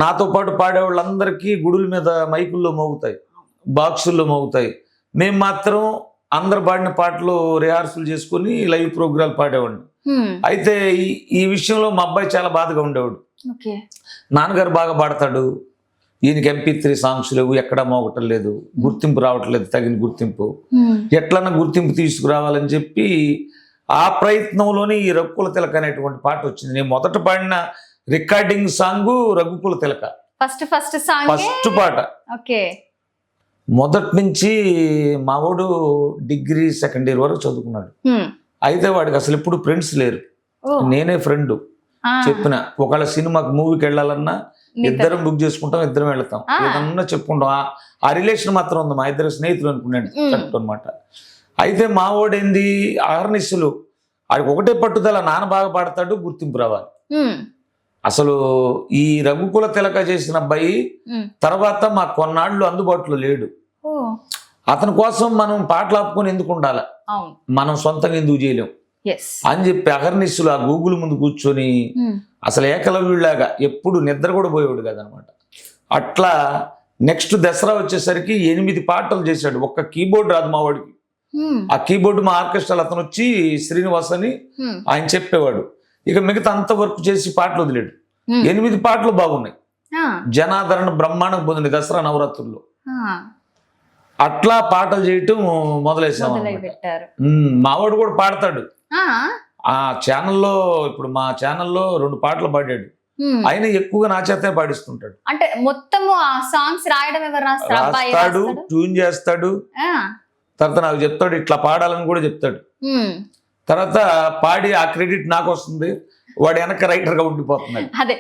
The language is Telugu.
నాతో పాటు పాడే వాళ్ళందరికీ గుడుల మీద మైకుల్లో మోగుతాయి, బాక్సుల్లో మోగుతాయి. మేము మాత్రం అందరు పాడిన పాటలు రిహార్సల్ చేసుకుని లైవ్ ప్రోగ్రాలు పాడేవాడిని. అయితే ఈ విషయంలో మా అబ్బాయి చాలా బాధగా ఉండేవాడు. నాన్నగారు బాగా పాడతాడు, ఈయనకి MP3 సాంగ్స్ లేవు, ఎక్కడా మోగటం లేదు, గుర్తింపు రావట్లేదు, తగిన గుర్తింపు, ఎట్లన్నా గుర్తింపు తీసుకురావాలని చెప్పి ఆ ప్రయత్నంలోనే ఈ రఘుకుల తిలక అనేటువంటి పాట వచ్చింది. నేను మొదట పాడిన రికార్డింగ్ సాంగ్ రఘుకుల తిలక, ఫస్ట్ పాట. మొదటి నుంచి మావాడు డిగ్రీ సెకండ్ ఇయర్ వరకు చదువుకున్నాడు. అయితే వాడికి అసలు ఎప్పుడు ఫ్రెండ్స్ లేరు, నేనే ఫ్రెండ్. చెప్పిన ఒకళ్ళ సినిమాకి మూవీకి వెళ్ళాలన్నా ఇద్దరం బుక్ చేసుకుంటాం, ఇద్దరం వెళ్తాం, ఏదన్నా చెప్పుకుంటాం. ఆ రిలేషన్ మాత్రం ఉంది, మా ఇద్దరు స్నేహితులు అనుకున్నాను అనమాట. అయితే మావాడేంది ఆర్నిస్సులు, ఆడికి ఒకటే పట్టుదల, నాన్న బాగా పాడతాడు, గుర్తింపు రావాలి. అసలు ఈ రఘుకుల తిలక చేసిన అబ్బాయి తర్వాత మా కొన్నాళ్ళు అందుబాటులో లేడు. అతని కోసం మనం పాటలు ఆపుకొని ఎందుకు ఉండాలి, మనం సొంతంగా ఎందుకు చేయలేం అని చెప్పి అహర్నిస్సులు ఆ గూగుల్ ముందు కూర్చొని అసలు ఏకలవ్యుడిలాగా ఎప్పుడు నిద్ర కూడా పోయేవాడు కదనమాట. అట్లా నెక్స్ట్ దసరా వచ్చేసరికి 8 పాటలు చేశాడు. ఒక్క కీబోర్డ్ రాదు మా వాడికి. ఆ కీబోర్డు మా ఆర్కెస్ట్రాలో అతను వచ్చి శ్రీనివాస్ అని ఆయన చెప్పేవాడు. ఇక మిగతా అంత వర్క్ చేసి పాటలు వదిలేడు. 8 పాటలు బాగున్నాయి, జనాదరణ బ్రహ్మాండం పొందింది దసరా నవరాత్రుల్లో. అట్లా పాటలు చేయటం మొదలేసాం. మావాడు కూడా పాడతాడు. ఆ ఛానల్లో, ఇప్పుడు మా ఛానల్లో 2 పాటలు పాడాడు. ఆయన ఎక్కువగా నా చేతే పాడిస్తుంటాడు. అంటే మొత్తం ఆ సాంగ్స్ రాయడం ఎవరు రాస్తాడు, ట్యూన్ చేస్తాడు, తర్వాత నాకు చెప్తాడు ఇట్లా పాడాలని కూడా చెప్తాడు. తర్వాత పాడి ఆ క్రెడిట్ నాకు వస్తుంది, వాడు వెనక రైటర్ గా ఉండిపోతున్నాడు.